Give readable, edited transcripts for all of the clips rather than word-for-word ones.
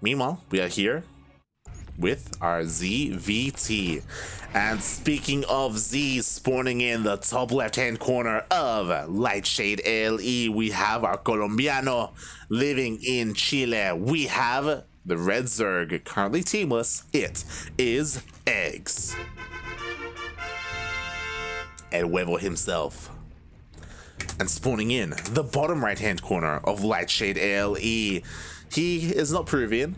Meanwhile, we are here with our ZVT. And speaking of Z spawning in the top left-hand corner of Lightshade LE, we have our Colombiano living in Chile. We have the Red Zerg, currently teamless. It is eGGz. El Huevo himself. And spawning in the bottom right-hand corner of Lightshade LE, he is not Peruvian.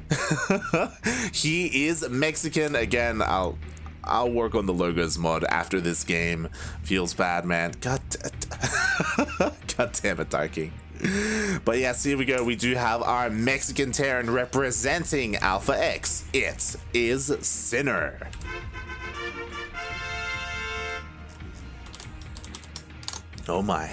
He is Mexican. Again, I'll work on the logos mod after this game. Feels bad, man. God damn it, Darking. But yes, here we go. We do have our Mexican Terran representing Alpha X. It is Sinner. Oh my.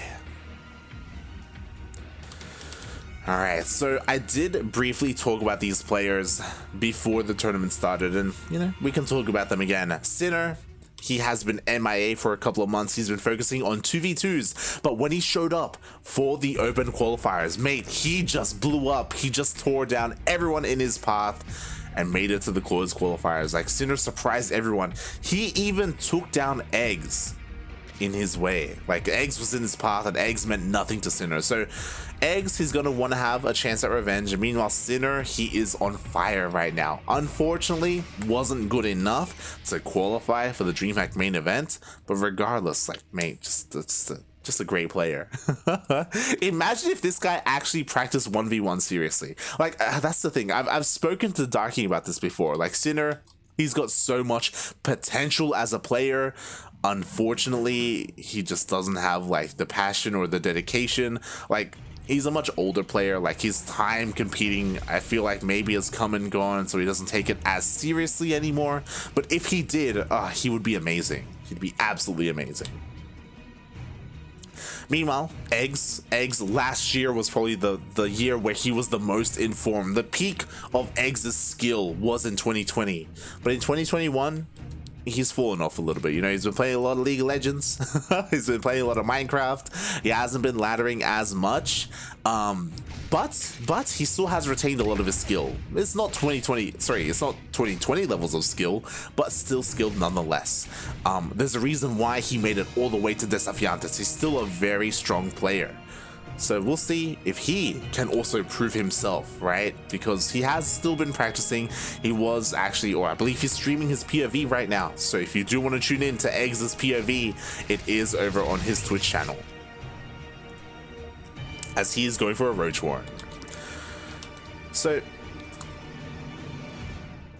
Alright, so I did briefly talk about these players before the tournament started, and, you know, we can talk about them again. Sinner, he has been MIA for a couple of months. He's been focusing on 2v2s, but when he showed up for the open qualifiers, mate, he just blew up. He just tore down everyone in his path and made it to the closed qualifiers. Like, Sinner surprised everyone. He even took down eGGz in his way. Like, eGGz was in his path, and eGGz meant nothing to Sinner. So eGGz, he's gonna want to have a chance at revenge. And meanwhile, Sinner, he is on fire right now. Unfortunately, wasn't good enough to qualify for the DreamHack main event, but regardless, like, mate, just a great player. Imagine if this guy actually practiced 1v1 seriously. Like, that's the thing. I've spoken to Darking about this before. Like, Sinner, he's got so much potential as a player. Unfortunately, he just doesn't have like the passion or the dedication. Like, he's a much older player. Like, his time competing, I feel like maybe has come and gone, so he doesn't take it as seriously anymore. But if he did, he would be amazing. He'd be absolutely amazing. Meanwhile, eGGz last year was probably the year where he was the most informed. The peak of eGGz's skill was in 2020, but in 2021, he's fallen off a little bit. You know, he's been playing a lot of League of Legends. He's been playing a lot of Minecraft. He hasn't been laddering as much. But he still has retained a lot of his skill. It's not 2020 levels of skill, but still skilled nonetheless. There's a reason why he made it all the way to Desafiantes. He's still a very strong player. So we'll see if he can also prove himself, right? Because he has still been practicing. He was actually, or I believe he's streaming his POV right now. So if you do want to tune in to eGGz's POV, it is over on his Twitch channel, as he is going for a Roach War. So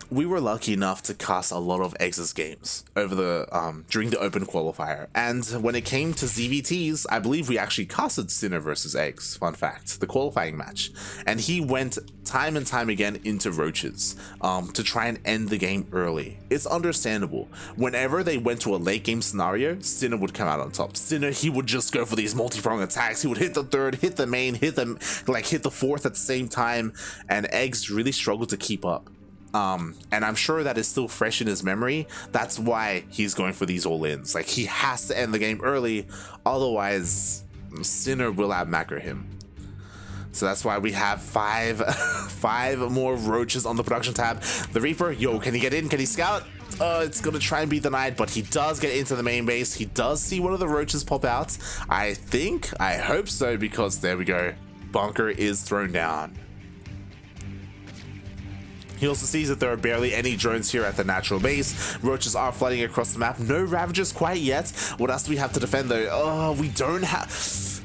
we were lucky enough to cast a lot of eGGz's games over the during the open qualifier, and when it came to ZVTs, I believe we actually casted Sinner versus eGGz, fun fact, the qualifying match, and he went time and time again into roaches to try and end the game early. It's understandable. Whenever they went to a late game scenario, Sinner would come out on top. Sinner, he would just go for these multi-prong attacks. He would hit the third, hit the main, hit the fourth at the same time, and eGGz really struggled to keep up. And I'm sure that is still fresh in his memory. That's why he's going for these all-ins. Like, he has to end the game early, otherwise Sinner will out-macro him. So that's why we have five more roaches on the production tab. The Reaper, yo, can he get in? Can he scout? It's gonna try and be denied, but he does get into the main base. He does see one of the roaches pop out. I hope so, because there we go. Bunker is thrown down. He also sees that there are barely any drones here at the natural base. Roaches are flooding across the map. No Ravagers quite yet. What else do we have to defend though? Oh, we don't have...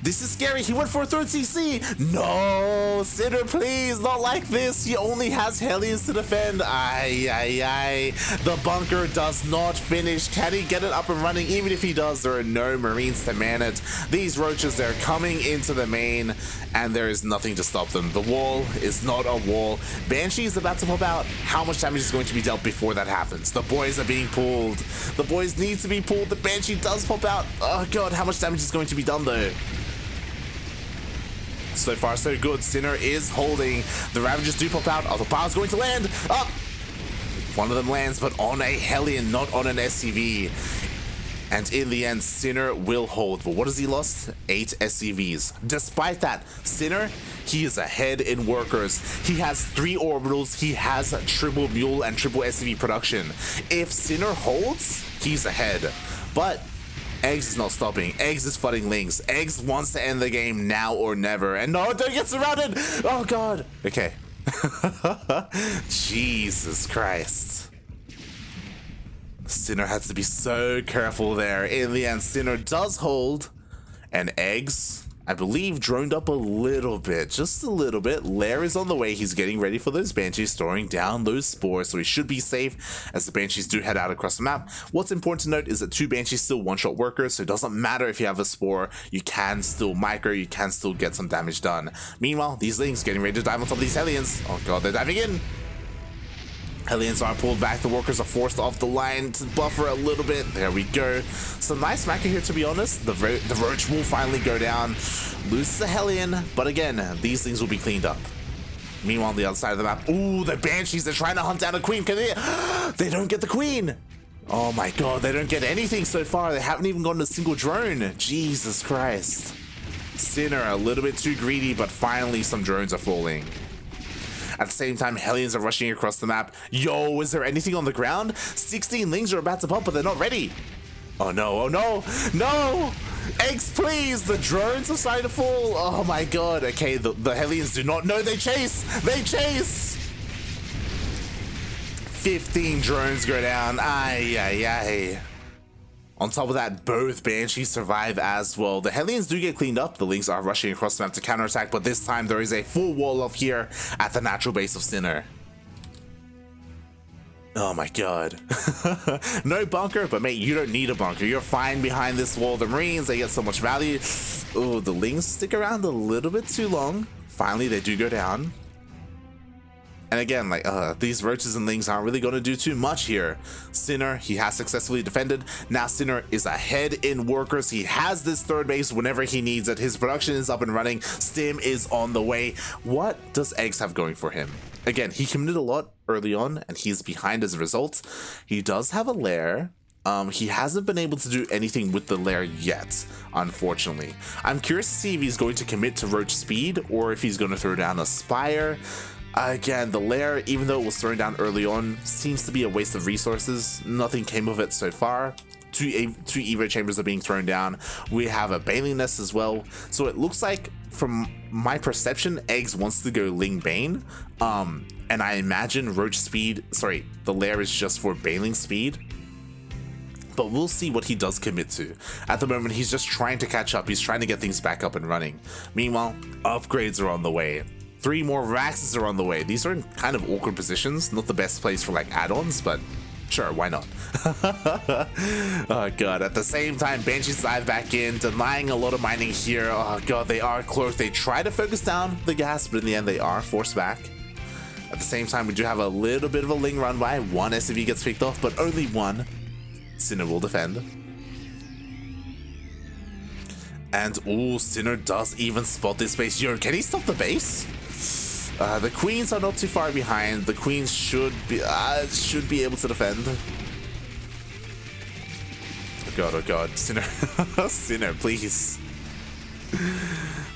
This is scary. He went for a third CC. No, Sinner, please, not like this. He only has Hellions to defend. Aye. The bunker does not finish. Can he get it up and running? Even if he does, there are no Marines to man it. These roaches, they're coming into the main, and there is nothing to stop them. The wall is not a wall. Banshee is about to pop out. How much damage is going to be dealt before that happens? The boys are being pulled. The boys need to be pulled. The Banshee does pop out. Oh god, how much damage is going to be done though? So far, so good. Sinner is holding. The Ravagers do pop out. Other power's going to land. Up. One of them lands, but on a Hellion, not on an SCV. And in the end, Sinner will hold. But what has he lost? 8 SCVs. Despite that, Sinner, he is ahead in workers. He has 3 orbitals. He has triple mule and triple SCV production. If Sinner holds, he's ahead. But eGGz is not stopping. eGGz is flooding links. eGGz wants to end the game now or never. And no, don't get surrounded. Oh, God. Okay. Jesus Christ. Sinner has to be so careful there. In the end, Sinner does hold, and eGGz, I believe, droned up a little bit, just a little bit. Lair is on the way. He's getting ready for those Banshees, storing down those spores, so he should be safe as the Banshees do head out across the map. What's important to note is that 2 Banshees still one-shot workers, so it doesn't matter if you have a spore. You can still micro, you can still get some damage done. Meanwhile, these Lings getting ready to dive on top of these Hellions. Oh god, they're diving in. Hellions are pulled back, the workers are forced off the line to buffer a little bit. There we go. Some nice macro here, to be honest. The Roach will finally go down. Loses the Hellion, but again, these things will be cleaned up. Meanwhile, on the other side of the map, ooh, the Banshees, they're trying to hunt down a queen. Can they? They don't get the queen. Oh my god, they don't get anything so far. They haven't even gotten a single drone. Jesus Christ. Sinner, a little bit too greedy, but finally some drones are falling. At the same time, Hellions are rushing across the map. Yo, is there anything on the ground? 16 Lings are about to pop, but they're not ready. Oh no, oh no, no! eGGz, please! The drones are starting to fall. Oh my god. Okay, the Hellions do not know they chase! They chase! 15 drones go down. Ay, ay, ay. On top of that, both Banshees survive as well. The Hellions do get cleaned up. The Lings are rushing across the map to counterattack, but this time there is a full wall off here at the natural base of Sinner. Oh my god. No bunker, but mate, you don't need a bunker. You're fine behind this wall. The Marines, they get so much value. Oh, the Lings stick around a little bit too long. Finally, they do go down. And again, like, these Roaches and Lings aren't really going to do too much here. Sinner, he has successfully defended. Now Sinner is ahead in workers. He has this third base whenever he needs it. His production is up and running. Stim is on the way. What does eGGz have going for him? Again, he committed a lot early on, and he's behind as a result. He does have a lair. He hasn't been able to do anything with the lair yet, unfortunately. I'm curious to see if he's going to commit to Roach speed, or if he's going to throw down a Spire. Again, the lair, even though it was thrown down early on, seems to be a waste of resources. Nothing came of it so far. Two Evo chambers are being thrown down. We have a Baneling Nest as well. So it looks like, from my perception, eGGz wants to go Ling Bane. And I imagine Roach speed, sorry, the lair is just for Baneling speed. But we'll see what he does commit to. At the moment, he's just trying to catch up. He's trying to get things back up and running. Meanwhile, upgrades are on the way. 3 more Raxes are on the way. These are in kind of awkward positions. Not the best place for like add-ons, but sure, why not? Oh god, at the same time, Banshees dive back in, denying a lot of mining here. Oh god, they are close. They try to focus down the gas, but in the end they are forced back. At the same time, we do have a little bit of a Ling run by. 1 SCV gets picked off, but only 1. Sinner will defend. And ooh, Sinner does even spot this base. Yo, can he stop the base? The Queens are not too far behind. The Queens should be able to defend. Oh god, Sinner. Sinner, please.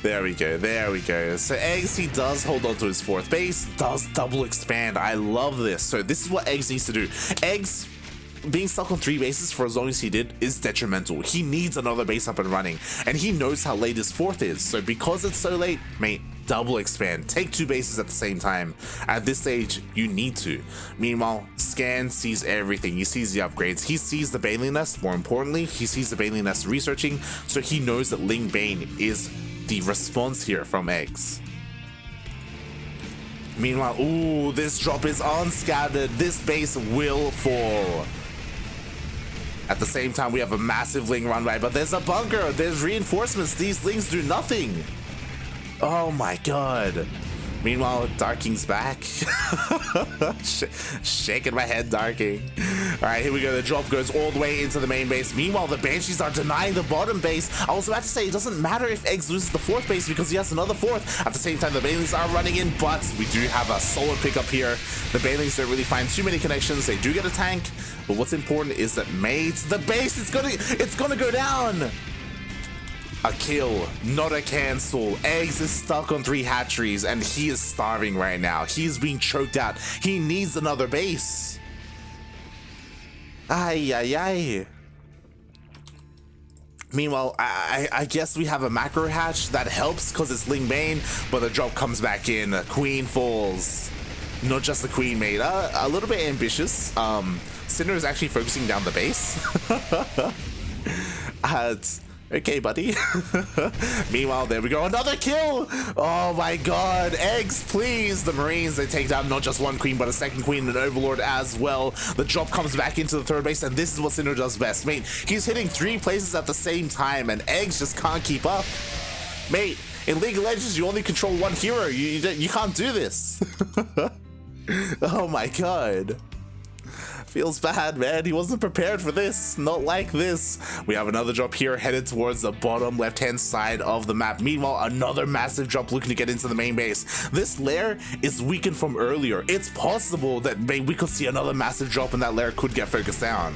There we go, there we go. So eGGz, he does hold on to his 4th base, does double expand. I love this. So this is what eGGz needs to do. eGGz being stuck on 3 bases for as long as he did is detrimental. He needs another base up and running, and he knows how late his 4th is. So because it's so late, mate, double expand. Take 2 bases at the same time. At this stage, you need to. Meanwhile, Scan sees everything. He sees the upgrades. He sees the Baneling Nest. More importantly, he sees the Baneling Nest researching, so he knows that Ling Bane is the response here from eGGz. Meanwhile, ooh, this drop is unscattered. This base will fall. At the same time, we have a massive Ling run by, but there's a bunker. There's reinforcements. These Lings do nothing. Oh my god. Meanwhile, Darking's back. Shaking my head, Darking. Alright, here we go. The drop goes all the way into the main base. Meanwhile, the Banshees are denying the bottom base. I was about to say, it doesn't matter if eGGz loses the fourth base because he has another fourth. At the same time, the Banelings are running in, but we do have a solid pickup here. The Banelings don't really find too many connections. They do get a tank, but what's important is that mates, the base, it's gonna go down. A kill, not a cancel. eGGz is stuck on 3 hatcheries and he is starving right now. He is being choked out. He needs another base. Ay, ay, ay. Meanwhile, I guess we have a macro hatch that helps because it's Ling Bane, but the drop comes back in. Queen falls. Not just the queen, mate. A little bit ambitious. Cinder is actually focusing down the base. Okay, buddy. Meanwhile, there we go. Another kill. Oh my god. eGGz, please. The Marines, they take down not just one queen, but a second queen and an overlord as well. The drop comes back into the third base, and this is what Cinder does best. Mate, he's hitting 3 places at the same time, and eGGz just can't keep up. Mate, in League of Legends, you only control 1 hero. You can't do this. Oh my god. Feels bad, man. He wasn't prepared for this. Not like this. We have another drop here headed towards the bottom left-hand side of the map. Meanwhile, another massive drop looking to get into the main base. This lair is weakened from earlier. It's possible that we could see another massive drop and that lair could get focused down.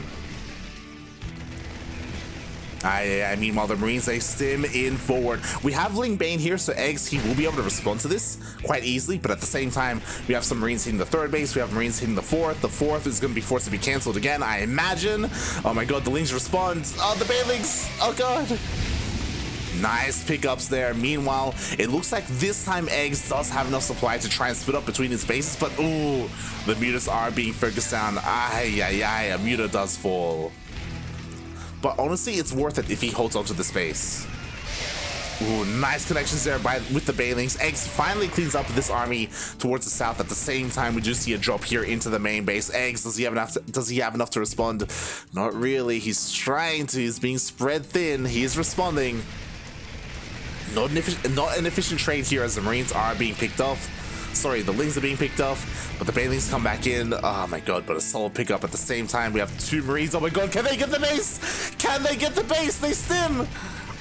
Meanwhile, the Marines, they stim in forward. We have Ling Bane here, so eGGz, he will be able to respond to this quite easily, but at the same time, we have some Marines hitting the third base, we have Marines hitting the fourth. The fourth is going to be forced to be cancelled again, I imagine. Oh my god, the Lings respond. Oh, the Banelings! Oh god! Nice pickups there. Meanwhile, it looks like this time eGGz does have enough supply to try and split up between his bases, but ooh, the mutas are being focused down. A muta does fall. But honestly, it's worth it if he holds onto the space. Ooh, nice connections there with the Banelings. eGGz finally cleans up this army towards the south. At the same time, we do see a drop here into the main base. eGGz, does he have enough to respond? Not really. He's trying to. He's being spread thin. He is responding. Not an efficient trade here as the Marines are being picked off. Sorry, the Lings are being picked off, but the Banelings come back in. Oh my god, but a solid pickup at the same time. We have 2 Marines. Oh my god, can they get the base? Can they get the base? They stim.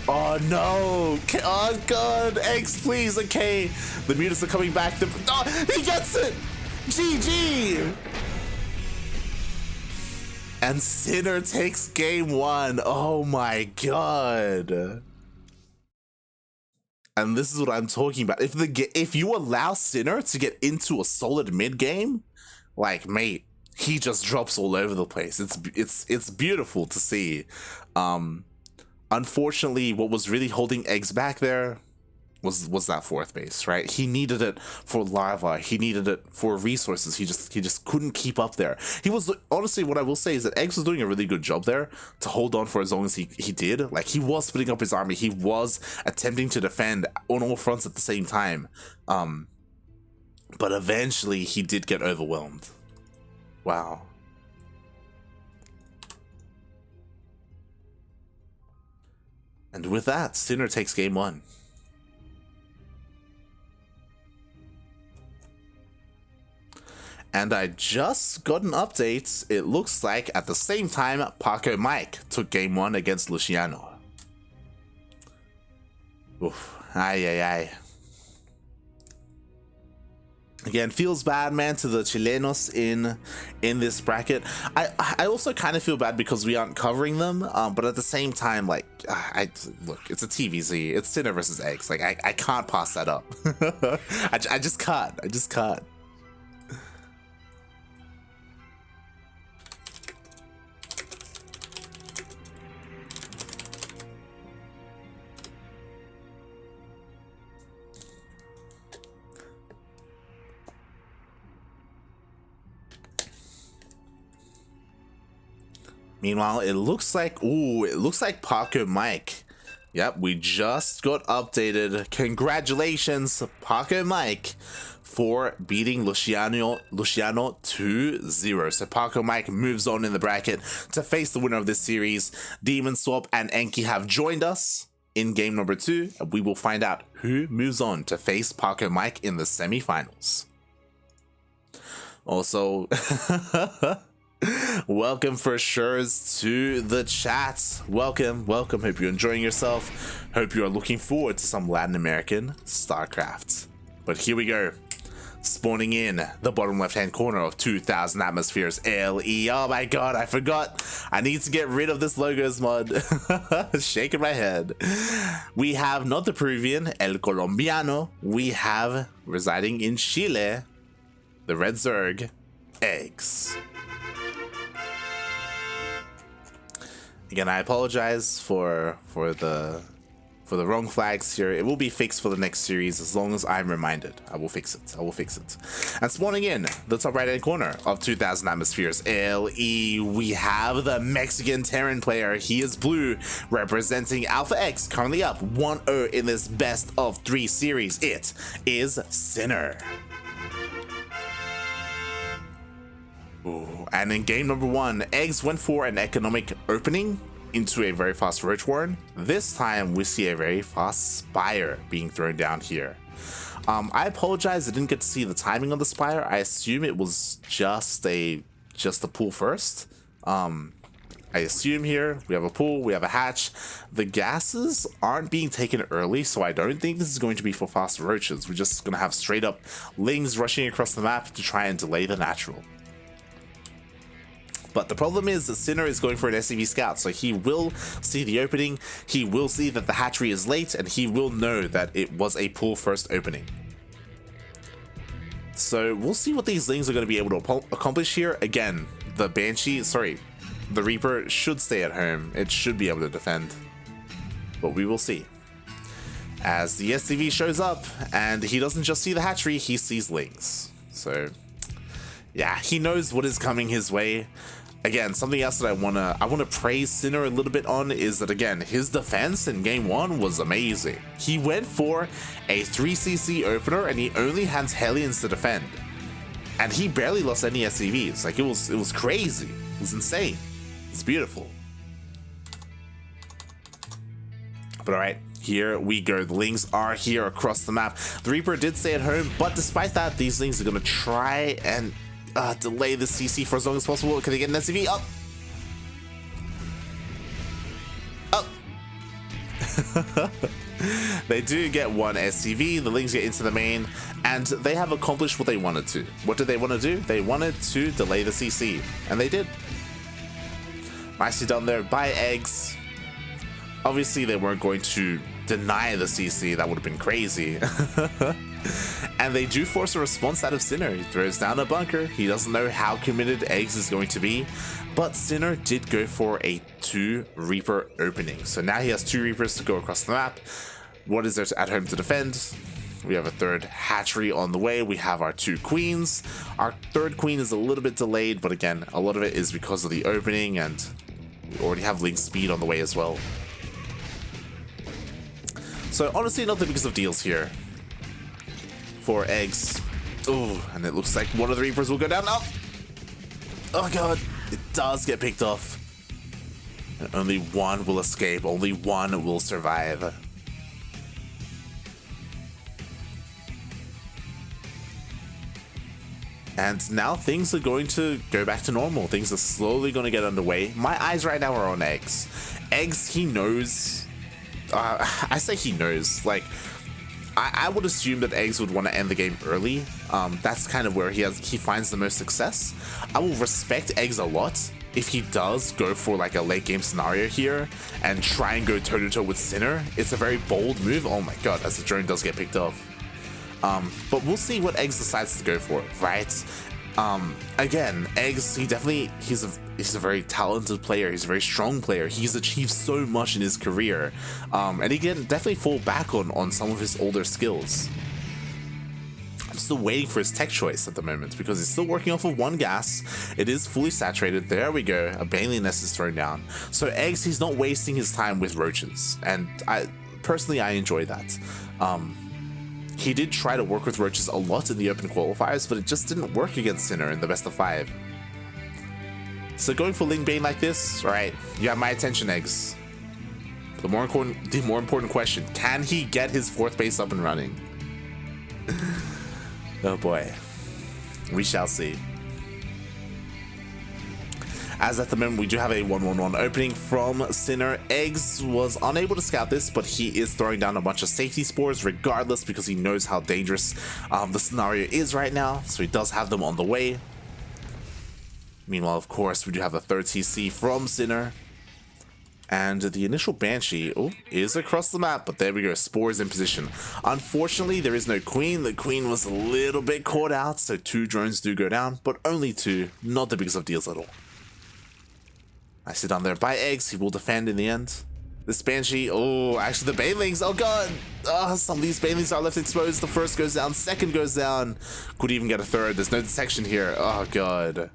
Oh no. Oh god, eGGz, please. Okay, the mutas are coming back. Oh, he gets it. GG. And Sinner takes game 1. Oh my god. And this is what I'm talking about. If you allow Sinner to get into a solid mid game, like, mate, he just drops all over the place. It's beautiful to see. Unfortunately, what was really holding eGGz back there was that fourth base, right? He needed it for lava. He needed it for resources. He just couldn't keep up there. He was, honestly, what I will say is that eGGz was doing a really good job there to hold on for as long as he did. Like, he was splitting up his army. He was attempting to defend on all fronts at the same time. But eventually he did get overwhelmed. Wow. And with that, Sinner takes game 1. And I just got an update. It looks like at the same time, Paco Mike took game 1 against Luciano. Oof. Ay. Again, feels bad, man, to the Chilenos in this bracket. I also kind of feel bad because we aren't covering them, but at the same time, like, look, it's a TvZ. It's Sinner versus eGGz. Like, I can't pass that up. I just can't. I just can't. Meanwhile, it looks like Paco Mike. Yep, we just got updated. Congratulations, Paco Mike, for beating Luciano 2-0. So Paco Mike moves on in the bracket to face the winner of this series. Demon Swap and Enki have joined us in game number 2, and we will find out who moves on to face Paco Mike in the semi-finals. Also, welcome for sure to the chat. Welcome. Hope you're enjoying yourself. Hope you are looking forward to some Latin American StarCraft. But here we go. Spawning in the bottom left-hand corner of 2000 Atmospheres LE. Oh my god, I forgot. I need to get rid of this logos mod. Shaking my head. We have not the Peruvian, El Colombiano. We have, residing in Chile, the Red Zerg, eGGz. Again, I apologize for the wrong flags here. It will be fixed for the next series as long as I'm reminded. I will fix it. And spawning in the top right hand corner of 2000 Atmospheres LE, we have the Mexican Terran player. He is blue, representing Alpha X, currently up 1-0 in this best of 3 series. It is Sinner. Ooh. And in game number 1, eGGz went for an economic opening into a very fast Roach Warren. This time we see a very fast Spire being thrown down here. I apologize, I didn't get to see the timing of the Spire. I assume it was just a pull first. I assume here we have a pull, we have a hatch. The gases aren't being taken early, so I don't think this is going to be for fast roaches. We're just gonna have straight up lings rushing across the map to try and delay the natural. But the problem is that Sinner is going for an SCV scout, so he will see the opening, he will see that the hatchery is late, and he will know that it was a pull first opening. So we'll see what these lings are going to be able to accomplish here. Again, the the Reaper should stay at home. It should be able to defend, but we will see. As the SCV shows up, and he doesn't just see the hatchery, he sees lings. So yeah, he knows what is coming his way. Again, something else that I wanna praise Sinner a little bit on is that, again, his defense in game 1 was amazing. He went for a 3cc opener and he only had Hellions to defend, and he barely lost any SCVs. Like, it was crazy. It was insane. It's beautiful. But all right, here we go. The lings are here across the map. The Reaper did stay at home, but despite that, these lings are gonna try and delay the CC for as long as possible. Can they get an SCV? Up! They do get one SCV, the lings get into the main, and they have accomplished what they wanted to. What did they want to do? They wanted to delay the CC, and they did. Nicely done there by eGGz. Obviously, they weren't going to deny the CC, that would have been crazy. And they do force a response out of Sinner. He throws down a bunker. He doesn't know how committed eGGz is going to be, but Sinner did go for a 2 Reaper opening. So now he has 2 Reapers to go across the map. What is there at home to defend? We have a 3rd hatchery on the way. We have our 2 queens. Our 3rd queen is a little bit delayed, but again, a lot of it is because of the opening, and we already have link speed on the way as well. So honestly, not the biggest of deals here for eGGz. Oh, and it looks like one of the Reapers will go down. Oh god, it does get picked off. And only one will escape, only one will survive. And now things are going to go back to normal. Things are slowly going to get underway. My eyes right now are on eGGz. eGGz, he knows. I say he knows. Like, I would assume that eGGz would want to end the game early. That's kind of where he finds the most success. I will respect eGGz a lot if he does go for like a late game scenario here and try and go toe to toe with Sinner. It's a very bold move. Oh my god, as the drone does get picked off. But we'll see what eGGz decides to go for, right? Again, eGGz, he's a very talented player. He's a very strong player. He's achieved so much in his career, and he can definitely fall back on some of his older skills. I'm still waiting for his tech choice at the moment because he's still working off of 1 gas. It is fully saturated. There we go. A Bailey nest is thrown down. So eGGz, he's not wasting his time with roaches, and I enjoy that. He did try to work with roaches a lot in the open qualifiers, but it just didn't work against Sinner in the best of 5. So going for Ling Bane like this, alright, you have my attention, eGGz. The more important question, can he get his 4th base up and running? Oh boy. We shall see. As at the moment, we do have a 1-1-1 opening from Sinner. eGGz was unable to scout this, but he is throwing down a bunch of safety spores regardless because he knows how dangerous the scenario is right now. So he does have them on the way. Meanwhile, of course, we do have the 3rd TC from Sinner. And the initial Banshee is across the map, but there we go, spores in position. Unfortunately, there is no Queen. The Queen was a little bit caught out, so 2 drones do go down, but only 2, not the biggest of deals at all. I sit down there by eGGz, he will defend in the end. This Banshee, actually the Banelings, oh god! Some of these Banelings are left exposed. The 1st goes down, 2nd goes down. Could even get a 3rd, there's no detection here, oh god.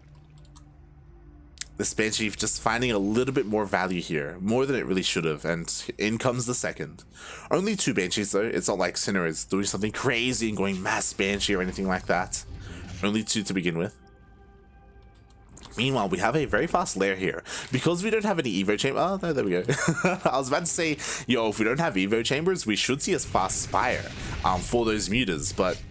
This Banshee just finding a little bit more value here, more than it really should have, and in comes the 2nd. Only 2 Banshees though, it's not like Sinner is doing something crazy and going mass Banshee or anything like that. Only 2 to begin with. Meanwhile, we have a very fast lair here. Because we don't have any Evo chamber. Oh, no, there we go. I was about to say, if we don't have Evo chambers, we should see a fast Spire for those mutas. But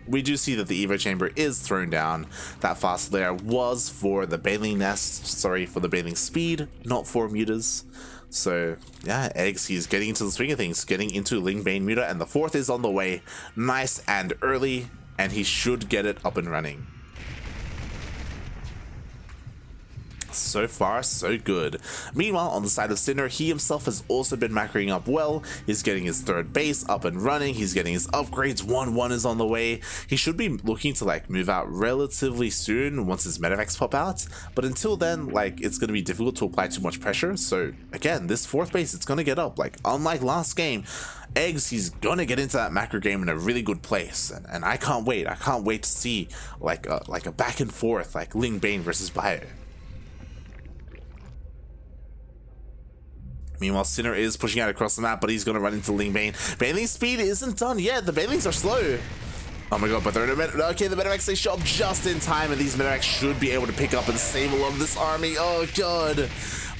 we do see that the Evo chamber is thrown down. That fast lair was for the Baneling nest. Sorry, for the Baneling speed, not for mutas. So, yeah, eGGz, he's getting into the swing of things. Getting into Ling Bane muta. And the 4th is on the way. Nice and early. And he should get it up and running. So far, so good. Meanwhile, on the side of Sinner, he himself has also been macroing up well. He's getting his 3rd base up and running. He's getting his upgrades. 1-1 is on the way. He should be looking to move out relatively soon once his medevacs pop out. But until then, it's going to be difficult to apply too much pressure. So again, this 4th base, it's going to get up. Unlike last game, eGGz, he's going to get into that macro game in a really good place. And I can't wait. I can't wait to see a back and forth Ling Bane versus Bio. Meanwhile, Sinner is pushing out across the map, but he's going to run into Ling Bane. Baneling's speed isn't done yet. The Banelings are slow. Oh my god, but they're in a okay, the medevacs, they show up just in time, and these medevacs should be able to pick up and save a lot of this army. Oh god.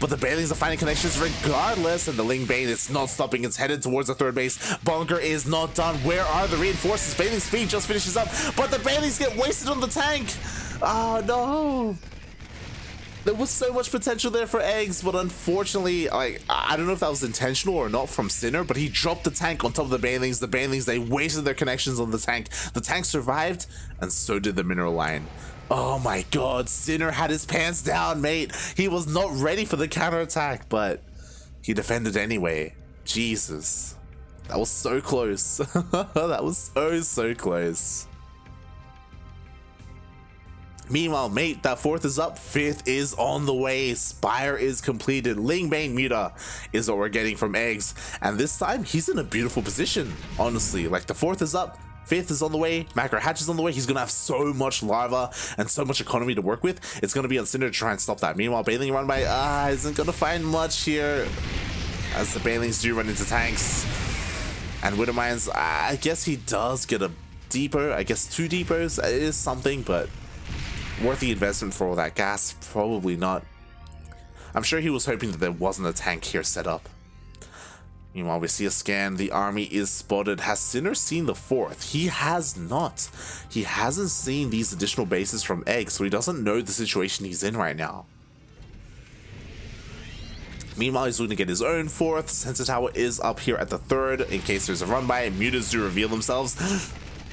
But the Banelings are finding connections regardless, and the Ling Bane, it's not stopping. It's headed towards the 3rd base. Bunker is not done. Where are the reinforcements? Baneling's speed just finishes up, but the Banelings get wasted on the tank. Oh no. There was so much potential there for eGGz, but unfortunately, I don't know if that was intentional or not from Sinner, but he dropped the tank on top of the Banelings. The Banelings, they wasted their connections on the tank. The tank survived, and so did the mineral line. Oh my god, Sinner had his pants down, mate. He was not ready for the counterattack, but he defended anyway. Jesus. That was so close. That was so close. Meanwhile, mate, that 4th is up, 5th is on the way, Spire is completed, Ling Bane muta is what we're getting from eGGz, and this time, he's in a beautiful position, honestly. The 4th is up, 5th is on the way, Macro Hatch is on the way. He's gonna have so much lava and so much economy to work with. It's gonna be on Cinder to try and stop that. Meanwhile, Baneling run by, isn't gonna find much here, as the Banelings do run into tanks. And Widowmines, I guess he does get a depot, I guess 2 depots is something, but worth the investment for all that gas? Probably not. I'm sure he was hoping that there wasn't a tank here set up. Meanwhile, we see a scan. The army is spotted. Has Sinner seen the 4th? He has not. He hasn't seen these additional bases from eGGz, so he doesn't know the situation he's in right now. Meanwhile, he's looking to get his own 4th. Sensor tower is up here at the 3rd in case there's a run by. Mutas do reveal themselves.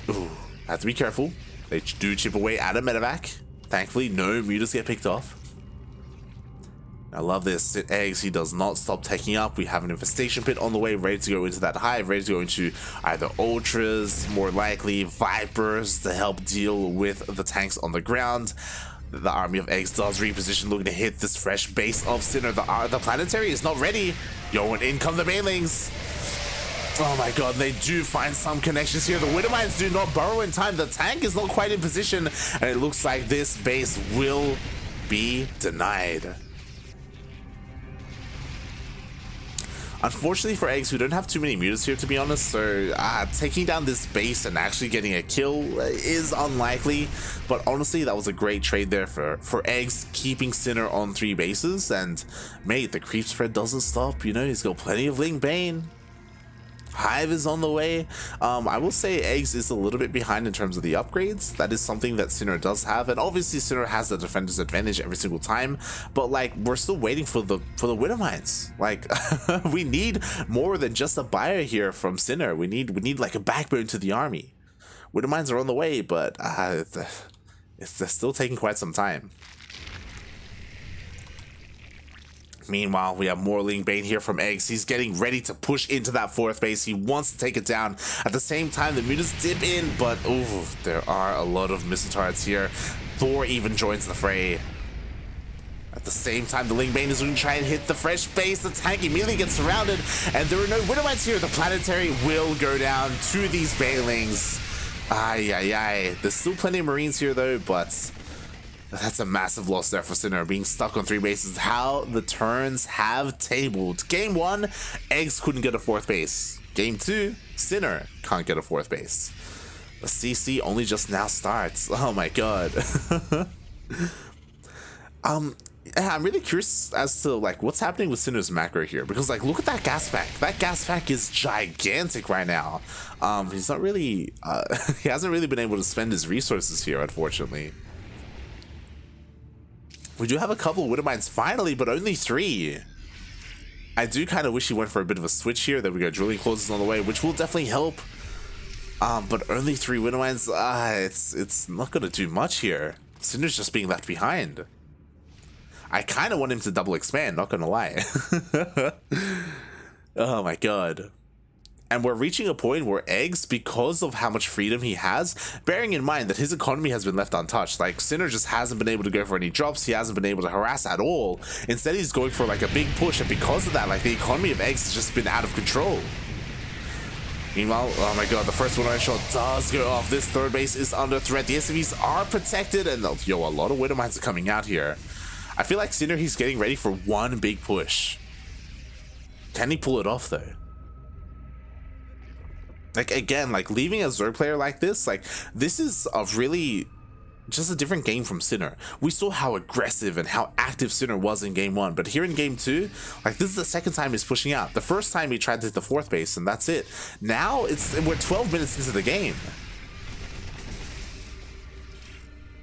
Ooh, have to be careful. They do chip away at a medevac. Thankfully, no mutas get picked off. I love this. eGGz, he does not stop taking up. We have an infestation pit on the way, ready to go into that hive, ready to go into either ultras, more likely vipers, to help deal with the tanks on the ground. The army of eGGz does reposition, looking to hit this fresh base of Sinner. The planetary is not ready. Yo, and in come the Banelings. Oh my god, they do find some connections here. The Widowmines do not burrow in time. The tank is not quite in position, and it looks like this base will be denied. Unfortunately for eGGz, we don't have too many mutas here, to be honest, so taking down this base and actually getting a kill is unlikely. But honestly, that was a great trade there for eGGz, keeping Sinner on 3 bases. And mate, the creep spread doesn't stop, you know, he's got plenty of Link Bane. Hive is on the way. I will say eGGz is a little bit behind in terms of the upgrades. That is something that Sinner does have, and obviously Sinner has the defender's advantage every single time, but like we're still waiting for the Widow Mines. Like we need more than just a buyer here from Sinner. We need like a backbone to the army. Widow Mines are on the way, but they're still taking quite some time. Meanwhile, we have more Link Bane here from eGGz. He's getting ready to push into that 4th base. He wants to take it down. At the same time, the mutas dip in, but ooh, there are a lot of missile turrets here. Thor even joins the fray. At the same time, the Link Bane is going to try and hit the fresh base. The tank immediately gets surrounded, and there are no Widow Mines here. The planetary will go down to these Banelings. Ay, ay, ay. There's still plenty of Marines here, though, but that's a massive loss there for Sinner, being stuck on 3 bases. How the turns have tabled. Game 1, eGGz couldn't get a 4th base. Game 2, Sinner can't get a 4th base. The CC only just now starts. Oh my god. Yeah, I'm really curious as to like what's happening with Sinner's macro here, because like look at that gas pack. That gas pack is gigantic right now. He's not really he hasn't really been able to spend his resources here, unfortunately. We do have a couple of Widow Mines finally, but only 3. I do kind of wish he went for a bit of a switch here. There we go, drilling clauses on the way, which will definitely help. But only 3 Widow Mines, it's not gonna do much here. Sinner's just being left behind. I kind of want him to double expand, not gonna lie. Oh my god. And we're reaching a point where eGGz, because of how much freedom he has, bearing in mind that his economy has been left untouched, like Sinner just hasn't been able to go for any drops, he hasn't been able to harass at all. Instead, he's going for like a big push, and because of that, like the economy of eGGz has just been out of control. Meanwhile, oh my god, the first Widow Mine shot does go off. This 3rd base is under threat. The SCVs are protected, and yo, a lot of Widow Mines are coming out here. I feel like Sinner, he's getting ready for one big push. Can he pull it off though? Like again, like leaving a Zerg player like this is a really just a different game from Sinner. We saw how aggressive and how active Sinner was in game 1, but here in game 2, like this is the 2nd time he's pushing out. The first time he tried to hit the 4th base, and that's it. Now we're 12 minutes into the game.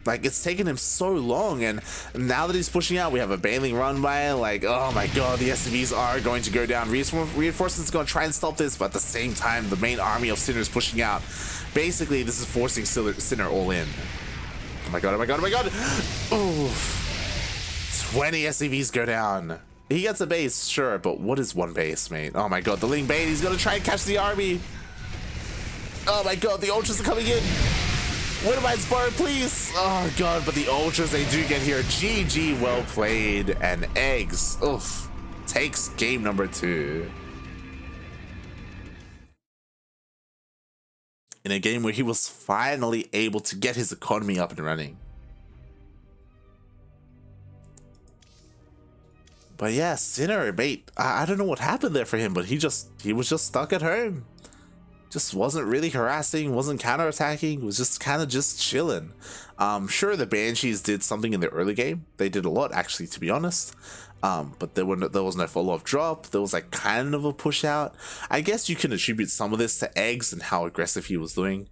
Like it's taken him so long, and now that he's pushing out, we have a Baneling run by. Like, oh my god, the SCVs are going to go down. Reinforcements are going to try and stop this, but at the same time, the main army of Sinner is pushing out. Basically, this is forcing Sinner all in. Oh my god, oh my god, oh my god! Ooh, 20 SCVs go down. He gets a base, sure, but what is 1 base, mate? Oh my god, the Link Bane, he's going to try and catch the army. Oh my god, the Ultras are coming in. Widow Mines bar, please! Oh god, but the Ultras, they do get here. GG, well played. And eGGz, oof, takes game number 2. In a game where he was finally able to get his economy up and running. But yeah, Sinner, mate, I don't know what happened there for him, but he was just stuck at home. Just wasn't really harassing, wasn't counterattacking, was just kind of just chilling. Sure, the Banshees did something in the early game. They did a lot, actually, to be honest. But there was no follow-up drop. There was like kind of a push out. I guess you can attribute some of this to eGGz and how aggressive he was doing.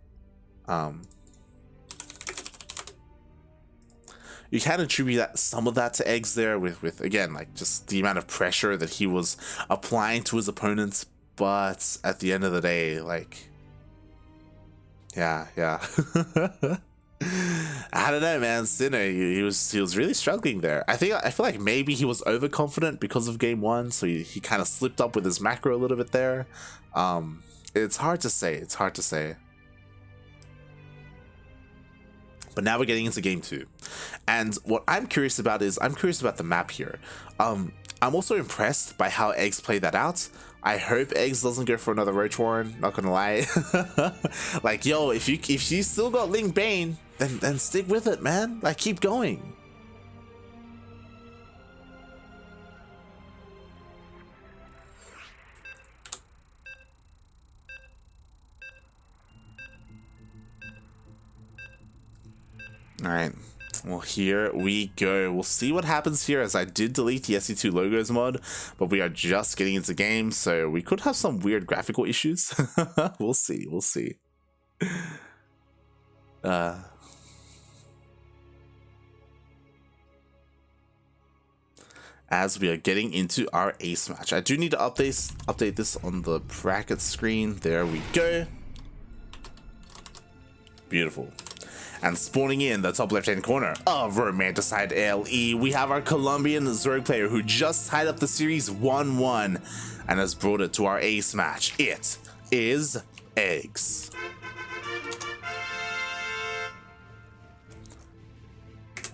You can attribute some of that to eGGz there with again, like just the amount of pressure that he was applying to his opponents. But at the end of the day, like, yeah. I don't know, man. Sinner, he was really struggling there. I feel like maybe he was overconfident because of game 1, so he kind of slipped up with his macro a little bit there. It's hard to say. It's hard to say. But now we're getting into game 2, and what I'm curious about is the map here. I'm also impressed by how eGGz played that out. I hope eGGz doesn't go for another Roach Warren, not gonna lie. Like, yo, if you still got Link Bane, then stick with it, man. Like, keep going. All right. Well, here we go. We'll see what happens here, as I did delete the SE2 logos mod, but we are just getting into game, so we could have some weird graphical issues. We'll see. We'll see. As we are getting into our ace match, I do need to update this on the bracket screen. There we go. Beautiful. And spawning in the top left-hand corner of Romanticide LE, we have our Colombian Zerg player who just tied up the series 1-1 and has brought it to our ace match. It is eGGz.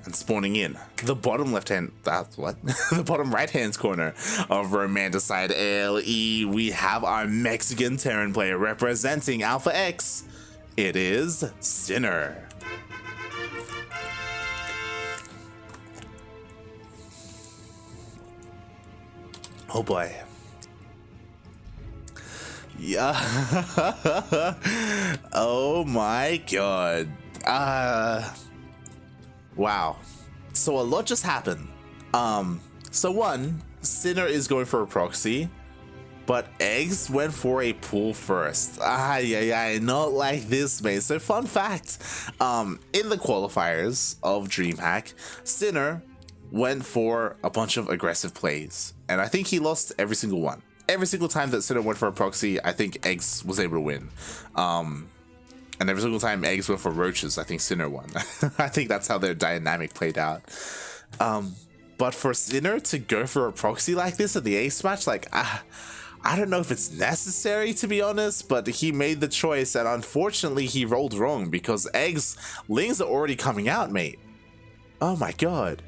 And spawning in the bottom left-hand, the bottom right-hand corner of Romanticide LE, we have our Mexican Terran player representing Alpha X. It is Sinner. Oh boy. Yeah. Oh my god. Wow. So a lot just happened. So one, Sinner is going for a proxy, but eGGz went for a pull first. Not like this, mate. So fun fact, in the qualifiers of DreamHack, Sinner went for a bunch of aggressive plays, and I think he lost every single one. Every single time that Sinner went for a proxy, I think eGGz was able to win. And every single time eGGz went for roaches, I think Sinner won. I think that's how their dynamic played out. But for Sinner to go for a proxy like this at the ace match, like, I don't know if it's necessary, to be honest, but he made the choice, and unfortunately he rolled wrong, because eGGz lings are already coming out, mate. Oh my god.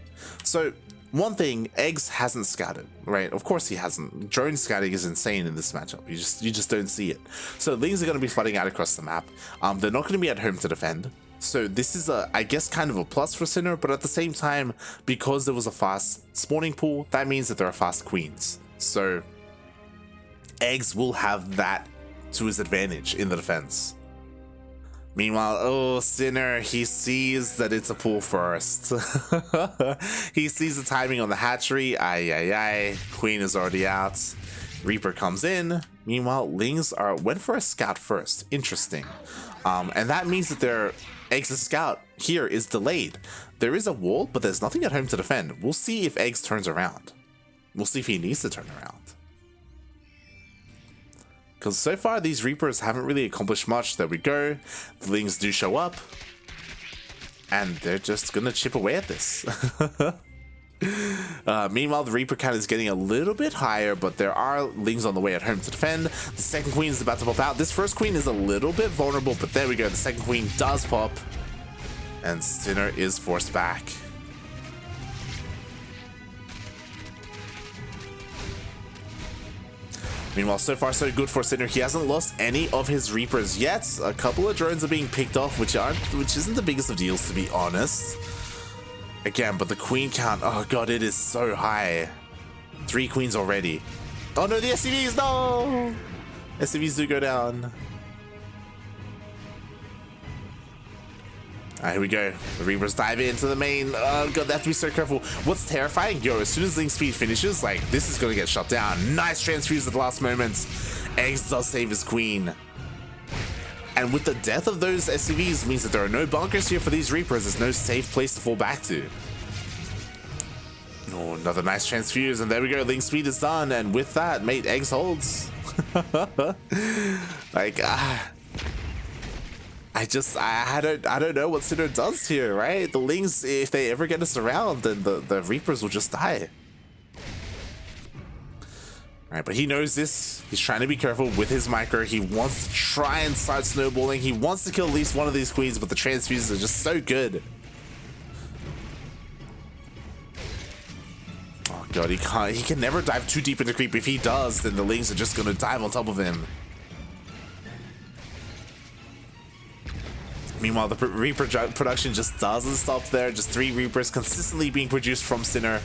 So one thing, eGGz hasn't scouted, right? Of course he hasn't. Drone scouting is insane in this matchup. You just don't see it. So lings are going to be flooding out across the map. They're not going to be at home to defend. So this is I guess kind of a plus for Sinner, but at the same time, because there was a fast spawning pool, that means that there are fast queens. So eGGz will have that to his advantage in the defense. Meanwhile, oh, Sinner, he sees that it's a pull first. He sees the timing on the hatchery. Queen is already out. Reaper comes in. Meanwhile, lings went for a scout first. Interesting. And that means that their eGGz's scout here is delayed. There is a wall, but there's nothing at home to defend. We'll see if eGGz turns around. We'll see if he needs to turn around. Because so far these Reapers haven't really accomplished much. There we go. The lings do show up. And they're just going to chip away at this. Meanwhile, the Reaper count is getting a little bit higher, but there are lings on the way at home to defend. The second queen is about to pop out. This first queen is a little bit vulnerable, but there we go. The second queen does pop. And Sinner is forced back. Meanwhile, so far so good for Sinner. He hasn't lost any of his Reapers yet. A couple of drones are being picked off, which isn't the biggest of deals, to be honest. Again, but the queen count, oh god, it is so high. 3 queens already. Oh no, the SCVs, no! SCVs do go down. Alright, here we go. The Reapers dive into the main. Oh god, they have to be so careful. What's terrifying? Yo, as soon as Link Speed finishes, like, this is gonna get shut down. Nice transfuse at the last moment. eGGz does save his queen. And with the death of those SCVs means that there are no bunkers here for these Reapers. There's no safe place to fall back to. Oh, another nice transfuse, and there we go. Link Speed is done, and with that, mate, eGGz holds. Like, I don't know what Sinner does here, right? The lings, if they ever get us around, then the Reapers will just die. Alright, but he knows this. He's trying to be careful with his micro. He wants to try and start snowballing. He wants to kill at least one of these queens, but the transfuses are just so good. Oh god, he can never dive too deep into creep. If he does, then the lings are just gonna dive on top of him. Meanwhile, the Reaper production just doesn't stop there. Just 3 Reapers consistently being produced from Sinner.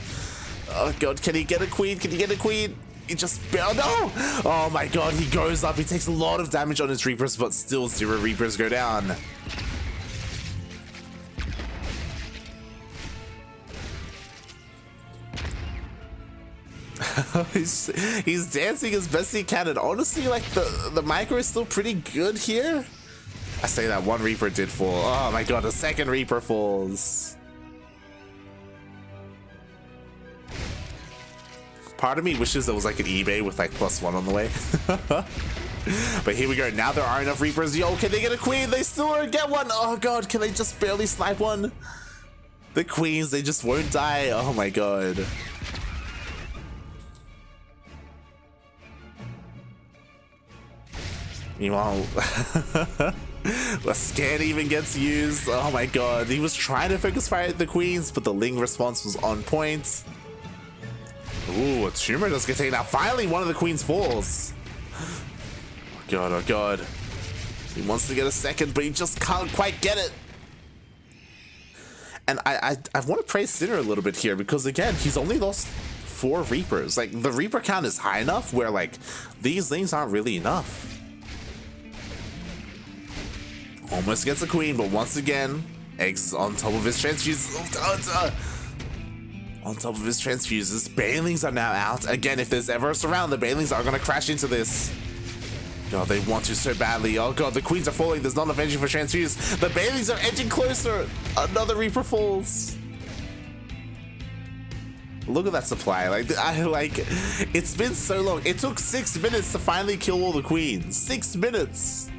Oh god, can he get a queen? Can he get a queen? He just, oh no! Oh my god, he goes up. He takes a lot of damage on his Reapers, but still 0 Reapers go down. he's dancing as best he can, and honestly, like the micro is still pretty good here. I say that one Reaper did fall. Oh my god, the second Reaper falls. Part of me wishes there was like an eBay with like +1 on the way. But here we go. Now there are enough Reapers. Yo, can they get a queen? They still don't get one. Oh god, can they just barely snipe one? The queens, they just won't die. Oh my god. Meanwhile, the scan even gets used. Oh my god. He was trying to focus fire at the queens, but the Ling response was on point. Ooh, a tumor does get taken out. Finally, one of the queens falls. Oh god, oh god. He wants to get a second, but he just can't quite get it. And I want to praise Sinner a little bit here, because again, he's only lost 4 Reapers. Like, the Reaper count is high enough where, like, these Lings aren't really enough. Almost gets a queen, but once again, eGGz is on top of his transfuses. On top of his transfuses. Banelings are now out. Again, if there's ever a surround, the Banelings are going to crash into this. God, they want to so badly. Oh god, the queens are falling. There's not enough energy for transfuse. The Banelings are edging closer. Another Reaper falls. Look at that supply. It's been so long. It took 6 minutes to finally kill all the queens. 6 minutes.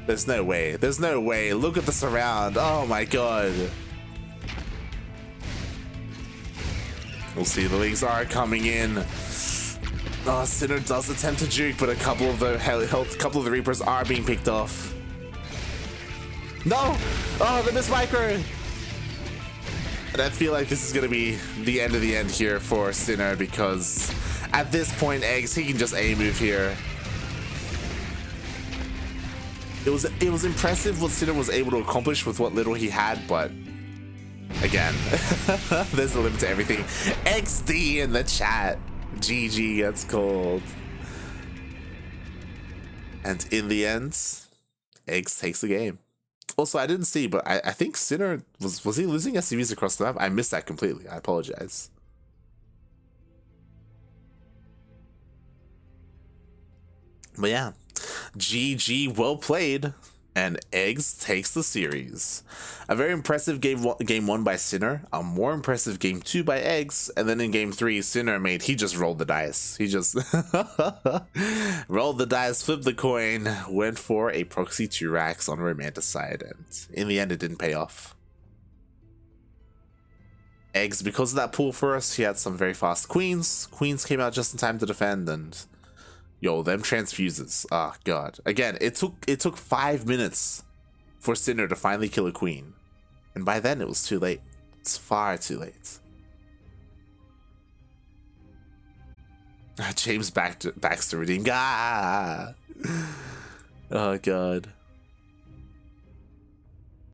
There's no way. There's no way. Look at the surround. Oh my god. We'll see. The Lings are coming in. Oh, Sinner does attempt to juke, but a couple of the Reapers are being picked off. No! Oh, the missed micro! And I feel like this is gonna be the end of the end here for Sinner, because at this point, eGGz, he can just A-move here. It was impressive what Sinner was able to accomplish with what little he had, but again, there's a limit to everything. XD in the chat. GG gets called. And in the end, eGGz takes the game. Also, I didn't see, but I think Sinner, was he losing SCVs across the map? I missed that completely. I apologize. But yeah, GG, well played. And eGGz takes the series. A very impressive game one by Sinner, a more impressive game 2 by eGGz, and then in game 3, Sinner he just rolled the dice. He just rolled the dice, flipped the coin, went for a proxy 2 racks on Romanticide, and in the end it didn't pay off. eGGz, because of that pool first, he had some very fast queens. Queens came out just in time to defend, and yo, them transfuses. Oh god. Again, it took 5 minutes for Sinner to finally kill a queen. And by then it was too late. It's far too late. James Baxter redeemed. Ah! Oh god.